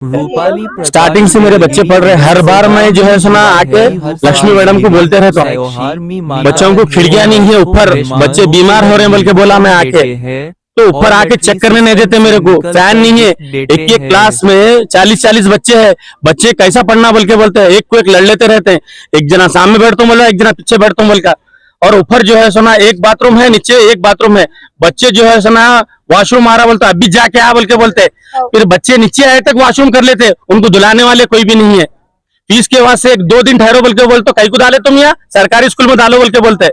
Starting से मेरे बच्चे पढ़ रहे, हर बार मैं जो है सुना आके लक्ष्मी मैडम को बोलते रहता हूँ, बच्चों को खिड़कियां नहीं है ऊपर, बच्चे बीमार हो रहे हैं बोल के बोला मैं आके, तो ऊपर आके चेक करने नहीं देते मेरे को, फैन नहीं है, एक एक क्लास में 40-40 बच्चे हैं, बच्चे कैसा पढ़ना बोल के बोलते हैं, एक को एक लड़ लेते रहते हैं, एक जना सामने बैठता हूँ बोला, एक जना पीछे बैठता हूँ बोल का, और ऊपर जो है सुना एक बाथरूम है, नीचे एक बाथरूम है, बच्चे जो है सुना वॉशरूम आ रहा बोलते अभी जाके आ बोल के बोलते, फिर बच्चे नीचे आए तक वॉशरूम कर लेते, उनको धुलाने वाले कोई भी नहीं है, फीस के वास्ते 1-2 दिन ठहरो बोल के बोलते, कहीं को डाले तुम यहाँ सरकारी स्कूल में डालो बोल के बोलते,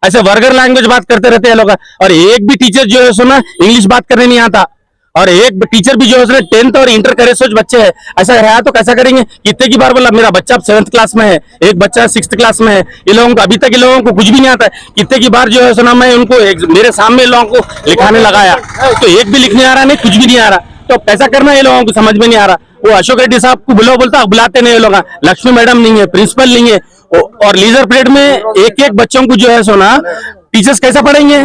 ऐसे वर्गर लैंग्वेज बात करते रहते हैं लोग। और एक भी टीचर जो है सुना इंग्लिश बात करने नहीं आता, और एक टीचर भी जो है 10th और इंटर करे सोच बच्चे है, ऐसा है तो कैसा करेंगे, कितने की बार बोला मेरा बच्चा 7th क्लास में है, एक बच्चा 6th क्लास में है, ये लोगों को अभी तक ये लोगों को कुछ भी नहीं आता है, कितने की बार जो है सुना मैं उनको मेरे सामने लोगों को लिखाने लगाया, तो एक भी लिखने आ रहा नहीं, कुछ भी नहीं आ रहा, तो कैसा करना ये लोगों को समझ में नहीं आ रहा। वो अशोक रेड्डी साहब को बुलाओ बोलता, बुलाते नहीं लोग, लक्ष्मी मैडम नहीं है, प्रिंसिपल नहीं है, और लीजर पीरियड में एक एक बच्चों को जो है सोना टीचर्स कैसा पढ़ेंगे,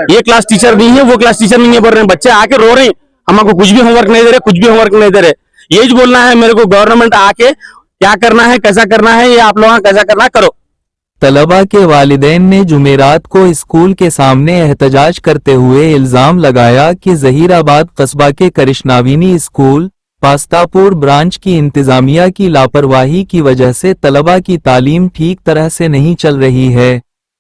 ये क्लास टीचर नहीं है, वो क्लास टीचर नहीं है बोल रहे हैं, बच्चे आके रो रहे हैं, हमको कुछ भी होमवर्क नहीं दे रहे, कुछ भी होमवर्क नहीं दे रहे, यही बोलना है मेरे को, गवर्नमेंट आके क्या करना है, कैसा करना है, ये आप लोग कैसा करना करो। तलबा के वालिदैन ने जुमेरात को स्कूल के सामने एहतजाज करते हुए इल्जाम लगाया कि जहीराबाद कस्बा के करिश्नाविनी स्कूल पास्तापुर ब्रांच की इंतजामिया की लापरवाही की वजह से तलबा की तालीम ठीक तरह से नहीं चल रही है।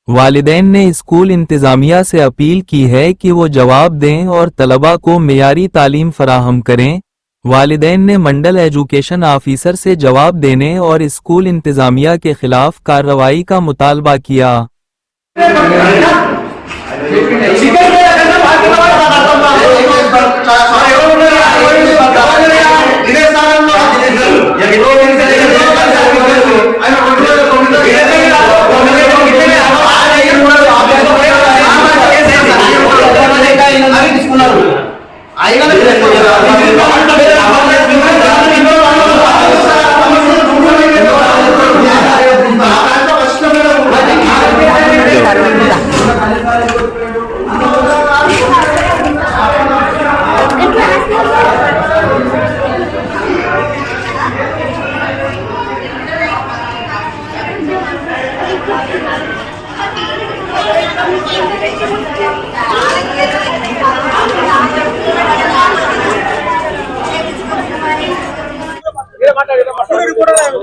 वालिदैन ने स्कूल इंतजामिया से अपील की है कि वो जवाब दें और तलबा को मेयारी तालीम फराहम करें। वालिदैन ने मंडल एजुकेशन ऑफिसर से जवाब देने और स्कूल इंतजामिया के खिलाफ कार्रवाई का मुतालबा किया।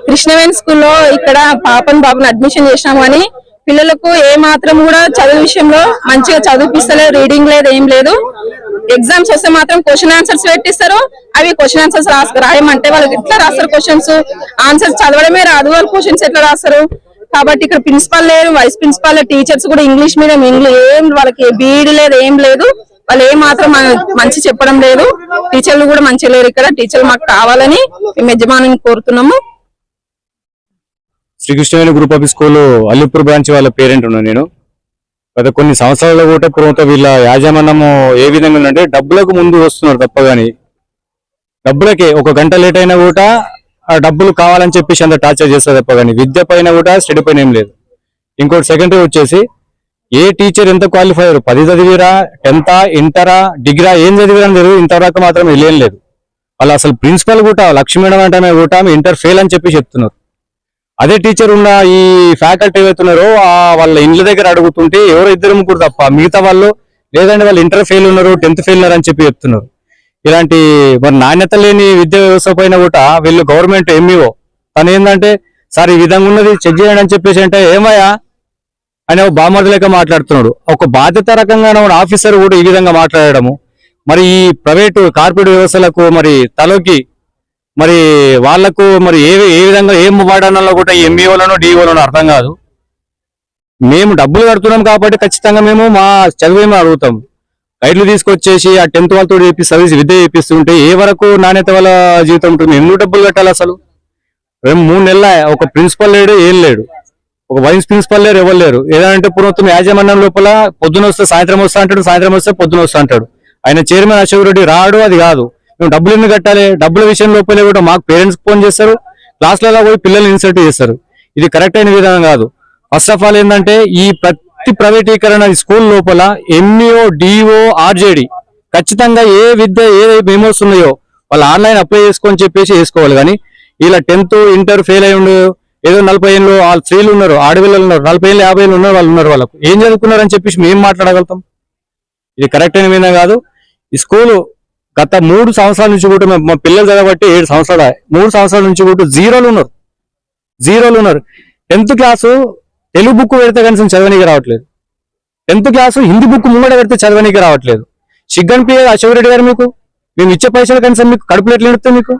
కృష్ణవేణి స్కూల్లో ఇక్కడ పాపను బాబుని అడ్మిషన్ చేసినాము అని పిల్లలకు ఏ మాత్రం కూడా చదువు విషయంలో మంచిగా చదివిపిస్తలేదు, రీడింగ్ లేదు, ఏం లేదు. ఎగ్జామ్స్ వస్తే మాత్రం క్వశ్చన్ ఆన్సర్స్ పెట్టిస్తారు, అవి క్వశ్చన్ ఆన్సర్స్ రాయమంటే వాళ్ళు ఎట్లా రాస్తారు, క్వశ్చన్స్ ఆన్సర్స్ చదవడమే రాదు, వాళ్ళు క్వశ్చన్స్ ఎట్లా రాస్తారు. కాబట్టి ఇక్కడ ప్రిన్సిపల్ లేరు, వైస్ ప్రిన్సిపల్, టీచర్స్ కూడా ఇంగ్లీష్ మీడియం, ఏం వాళ్ళకి బీఈడి లేదు, ఏం లేదు, వాళ్ళు ఏ మాత్రం మంచి చెప్పడం లేదు, టీచర్లు కూడా మంచి లేరు. ఇక్కడ టీచర్లు మాకు కావాలని మేము యజమానిని కోరుతున్నాము. Sri Krishnaveni group of school Allipur branch వాళ్ళ పేరెంట్ ఉన్నాను నేను. గత కొన్ని సంవత్సరాల కూడా ప్రభుత్వం వీళ్ళ యాజమాన్యము ఏ విధంగా ఉందంటే డబ్బులకు ముందు వస్తున్నారు తప్ప గానీ డబ్బులకే ఒక గంట లేట్ అయినా కూడా ఆ డబ్బులు కావాలని చెప్పేసి అంత టార్చర్ చేస్తారు తప్ప కానీ విద్య పైన కూడా స్టడీ పైన ఏం లేదు. ఇంకోటి సెకండరీ వచ్చేసి ఏ టీచర్ ఎంత క్వాలిఫైర్, 10 చదివిరా, 10th ఇంటరా, డిగ్రీ ఏం చదివిరా అని తెలియదు, ఇంతవరకు మాత్రం వెళ్ళేం లేదు. వాళ్ళు అసలు ప్రిన్సిపల్ కూడా లక్ష్మీ మేడం అంటే కూడా ఇంటర్ ఫెయిల్ అని చెప్పి చెప్తున్నారు. అదే టీచర్ ఉన్న ఈ ఫ్యాకల్టీ ఏవైతున్నారో వాళ్ళ ఇండ్ల దగ్గర అడుగుతుంటే ఎవరో 2 ముగ్గురు తప్ప మిగతా వాళ్ళు లేదంటే వాళ్ళు ఇంటర్ ఫెయిల్ ఉన్నారు, 10th ఫెయిల్ ఉన్నారు అని చెప్పి చెప్తున్నారు. ఇలాంటి మరి నాణ్యత లేని విద్యా వ్యవస్థ పైన కూడా వీళ్ళు గవర్నమెంట్ ఎంఈఓ తను ఏంటంటే సార్ ఈ విధంగా ఉన్నది చెక్ చేయండి అని చెప్పేసి అంటే ఏమయ్యా అని బామర్ది లెక్క మాట్లాడుతున్నాడు. ఒక బాధ్యత రకంగా ఉన్న ఆఫీసర్ కూడా ఈ విధంగా మాట్లాడము, మరి ఈ ప్రైవేటు కార్పొరేట్ వ్యవస్థలకు మరి తలకి మరి వాళ్లకు మరి ఏ విధంగా ఏం వాడాలో కూడా ఎంఈఓలను డిఓలను అర్థం కాదు. మేము డబ్బులు కడుతున్నాం కాబట్టి ఖచ్చితంగా మేము మా చదువు అడుగుతాం. గైడ్లు తీసుకొచ్చేసి ఆ 10th వాళ్ళతో సర్వీస్ విద్య చేపిస్తుంటే ఏ వరకు నాణ్యత వాళ్ళ జీవితం ఉంటుంది, ఎందుకు డబ్బులు కట్టాలి అసలు? 3 నెలల ఒక ప్రిన్సిపల్ లేడు, ఏం లేడు, ఒక వైస్ ప్రిన్సిపల్ లేరు, ఎవరు లేరు. ఏదంటే ప్రభుత్వం యాజమాన్యం లోపల పొద్దున వస్తే సాయంత్రం వస్తా అంటాడు, సాయంత్రం వస్తే పొద్దున వస్తా అంటాడు. ఆయన చైర్మన్ అశోక్ రెడ్డి రాడు, అది కాదు. మేము డబ్బులు ఎందుకు కట్టాలి? డబ్బుల విషయం లోపలే కూడా మాకు పేరెంట్స్ ఫోన్ చేస్తారు, క్లాస్లలో పోయి పిల్లల్ని ఇన్సల్ట్ చేస్తారు. ఇది కరెక్ట్ అయిన విధానం కాదు. ఫస్ట్ ఆఫ్ ఆల్ ఏంటంటే ఈ ప్రతి ప్రైవేటీకరణ స్కూల్ లోపల ఎంఈఓ, డిఓ, ఆర్జేడి ఖచ్చితంగా ఏ విద్య ఏ మెమోస్ ఉన్నాయో వాళ్ళు ఆన్లైన్ అప్లై చేసుకొని చెప్పేసి వేసుకోవాలి. కానీ ఇలా 10th ఇంటర్ ఫెయిల్ అయి ఉండు ఏదో 40 ఏళ్ళు వాళ్ళు స్త్రీలు ఉన్నారు, ఆడపిల్లలు ఉన్నారు, 40 ఏళ్ళు 50 ఏళ్ళు ఉన్నారు, వాళ్ళు ఉన్నారు. వాళ్ళకు ఏం చదువుకున్నారని చెప్పేసి మేము మాట్లాడగలుగుతాం? ఇది కరెక్ట్ అయిన మీద కాదు. ఈ స్కూలు గత 3 సంవత్సరాల నుంచి కూడా మా పిల్లలు చదవబట్టి 7 సంవత్సరాలు 3 సంవత్సరాల నుంచి కూడా జీరోలు ఉన్నారు. 10th క్లాసు తెలుగు బుక్ పెడితే కనీసం చదవనీకి రావట్లేదు. 10th క్లాసు హిందీ బుక్ ముంగడ పెడితే చదవనీకి రావట్లేదు. సిగ్గనిపించేది అశోక్ రెడ్డి గారు మీకు? మేము ఇచ్చే పైసలు కనీసం మీకు కడుపులు ఎట్లా నిడుతాయి? మీకు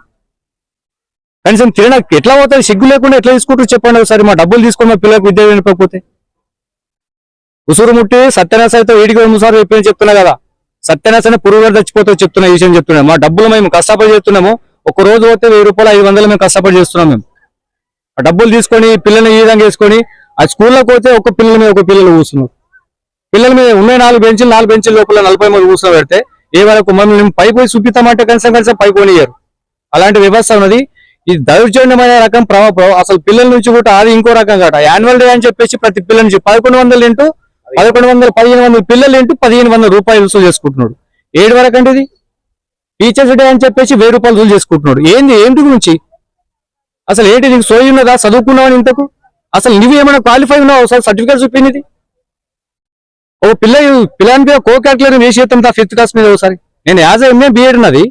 కనీసం తినడానికి ఎట్లా పోతుంది? సిగ్గు లేకుండా ఎట్లా తీసుకుంటారు చెప్పండి ఒకసారి. మా డబ్బులు తీసుకొని మా పిల్లలకు విద్య వినకపోతే ఉసురు ముట్టి సత్యనాశతో వీడికి 2 సార్లు చెప్తున్నా కదా. సత్యనాశన పురుగు చచ్చిపోతే చెప్తున్నా, ఈ విషయం చెప్తున్నా. మా డబ్బులు మేము కష్టపడి చేస్తున్నాము. ఒక రోజు పోతే 1000 రూపాయలు 500 మేము కష్టపడి చేస్తున్నాం. మేము ఆ డబ్బులు తీసుకొని పిల్లల్ని ఈ విధంగా వేసుకొని ఆ స్కూల్లోకి పోతే ఒక పిల్లల మీద ఒక పిల్లలు కూర్చున్నారు. పిల్లల మీద ఉన్నాయి 4 బెంచీలు లోపల 40 మంది కూర్చొని పెడితే ఏ వరకు మమ్మల్ని పై పోయి చూపిస్తామంటే కనీసం పై కొనియ్యారు. అలాంటి వ్యవస్థ ఉన్నది. ఇది దౌర్జన్యమైన రకం అసలు పిల్లల నుంచి కూడా అది ఇంకో రకం కాట. యాన్యువల్ డే అని చెప్పేసి ప్రతి పిల్లల నుంచి 1100 ఇంటూ 1500 పిల్లలు ఇంటూ 1500 రూపాయలు వసూలు చేసుకుంటున్నాడు. ఏడు వరకు అంటే ఇది టీచర్స్ డే అని చెప్పేసి 1000 రూపాయలు వసూలు చేసుకుంటున్నాడు. ఏంటి గురించి అసలు ఏంటి? నీకు సోయి ఉన్నదా? చదువుకున్నావని ఇంతకు అసలు నువ్వు ఏమైనా క్వాలిఫై ఉన్నావు? అసలు సర్టిఫికేట్ చూపింది ఓ పిల్లని మీద కో క్యాల్కులేటర్ వేసి చేస్తాం 5th క్లాస్ మీద ఒకసారి. నేను యాజ్ ఎంఏ బిఎడ్ ఉన్నది.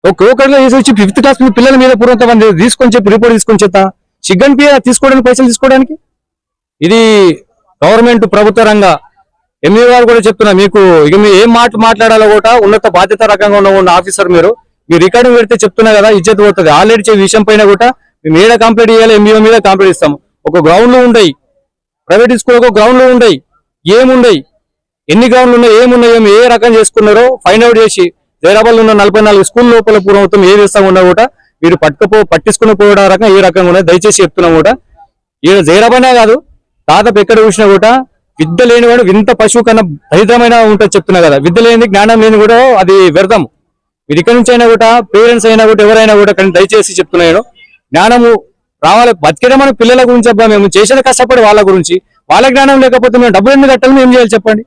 ఒక కో క్యాల్కులేటర్ వేసి వచ్చి 5th క్లాస్ మీద పిల్లల మీద పూర్వంత మంది తీసుకొని చెప్పి రిపోర్ట్ తీసుకొని చెప్తా సిగ్గన్ పిఏ తీసుకోవడానికి పైసలు తీసుకోవడానికి. ఇది గవర్నమెంట్ ప్రభుత్వ రంగ ఎంఏ గారు కూడా చెప్తున్నా మీకు. ఇక మీరు ఏం మాట్లాడాలో కూడా ఉన్నత బాధ్యత రకంగా ఉన్న ఆఫీసర్ మీరు రికార్డింగ్ పెడితే చెప్తున్నా కదా ఇజ్జత్ పోతుంది. ఆల్రెడీ విషయం పైన కూడా మేము ఏడ కంప్లీట్ చేయాలి, ఎంఈఓ మీద కంప్లీట్ ఇస్తాము. ఒక గ్రౌండ్లు ఉండయి, ప్రైవేట్ స్కూల్ ఒక గ్రౌండ్లు ఉండయి, ఏముండయి, ఎన్ని గ్రౌండ్లు ఉన్నాయి, ఏమున్నాయో ఏ రకం చేసుకున్నారో ఫైండ్ అవుట్ చేసి హైదరాబాద్ లో ఉన్న 44 స్కూల్ లోపల పూర్వతం ఏ వేస్తా ఉన్నా కూడా మీరు పట్టించుకుని పోవడం రకం ఏ రకంగా ఉన్నాయి దయచేసి చెప్తున్నాం కూడా. ఈయన జైరాబానే కాదు దాదాపు ఎక్కడ చూసినా కూడా విద్య లేనివాడు వింత పశువు కన్నా దరిద్రమైన ఉంటుంది చెప్తున్నా కదా. విద్య లేని జ్ఞానం లేని కూడా అది వ్యర్థం. మీరు ఇక్కడి నుంచి అయినా కూడా పేరెంట్స్ అయినా కూడా ఎవరైనా కూడా కానీ దయచేసి చెప్తున్నాను జ్ఞానము రావాలి. బతికేయడం మన పిల్లల గురించి అబ్బా మేము చేసేది కష్టపడి వాళ్ళ గురించి. వాళ్ళ జ్ఞానం లేకపోతే మేము డబ్బులు ఎందుకు కట్టాలి? ఏం చేయాలి చెప్పండి?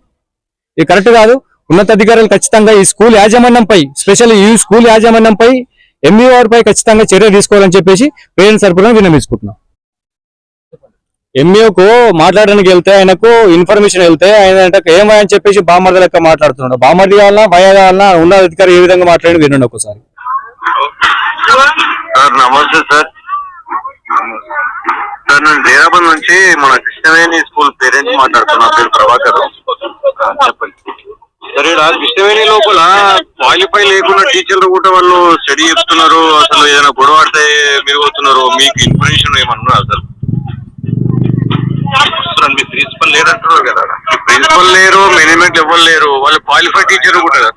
ఇది కరెక్ట్ కాదు. ఉన్నతాధికారులు ఖచ్చితంగా ఈ స్కూల్ యాజమాన్యంపై స్పెషల్ ఈ స్కూల్ యాజమాన్యంపై ఎంఈఓ పై ఖచ్చితంగా చర్య తీసుకోవాలని చెప్పేసి పేరెంట్స్ తరపున విన్నవించుకుంటున్నాం. ఎంఈఓకు మాట్లాడడానికి వెళ్తే ఆయనకు ఇన్ఫర్మేషన్ వెళ్తే ఆయన ఏమని చెప్పేసి బామర్ది లెక్క మాట్లాడుతున్నాడు. బామర్ది కావాలన్నా భయ కావాలన్నా ఉన్న అధికారి ఏ విధంగా మాట్లాడి వినండి ఒకసారి. నమస్తే సార్. సార్ నేను హైదరాబాద్ నుంచి మన కృష్ణవేణి స్కూల్ పేరెంట్స్ మాట్లాడుతున్నా. పేరు ప్రభాకర్. చెప్పండి సార్. ఇక్కడ కృష్ణవేణి లోపల క్వాలిఫై లేకుండా టీచర్లు కూడా వాళ్ళు స్టడీ చెప్తున్నారు. అసలు ఏదైనా గొడవ ఆడితే మీరు పోతున్నారు. మీకు ఇన్ఫర్మేషన్ ఏమన్నా అసలు మీ ప్రిన్సిపల్ లేదంటున్నారు కదా? ప్రిన్సిపల్ లేరు, మేనేజ్మెంట్ ఎవరు లేరు. వాళ్ళు క్వాలిఫైడ్ టీచర్ కూడా కదా.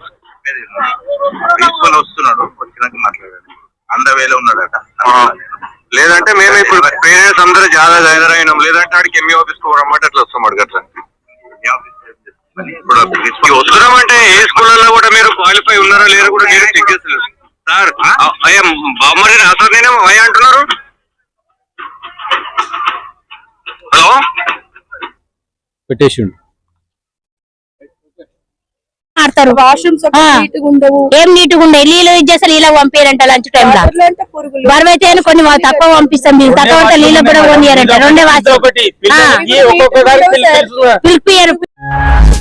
ప్రిన్సిపల్ వస్తున్నాడు, వచ్చినాక మాట్లాడారు. అందవేలో ఉన్నాడట. లేదంటే మేము ఇప్పుడు పేరెంట్స్ అందరూ చాలా గైదర్ అయినాం. లేదంటే ఆడికి ఎంఈ ఆఫీస్ కు రమ్మంటే అట్లా వస్తాం అడగట్లా. ఇప్పుడు వస్తున్నాం అంటే ఏ స్కూళ్ళలో కూడా మీరు క్వాలిఫై ఉన్నారా లేరా కూడా మీరు చెక్ చేస్తారు సార్. అయ్యా బామ్మరి సార్ నేనే అయ్యా అంటున్నారు. హలో పెట్టేసి ఆడతారు. ఏం నీట్గా ఉండే నీళ్ళు ఇచ్చేస్తారు. నీళ్ళ పంపించారంట లంచ్ టైం లో. బరువైతే కొన్ని తక్కువ పంపిస్తాం. మీరు తక్కువ అంటే నీళ్ళు కూడా పంపించారంట. రెండే వాసి పిలిపియరు.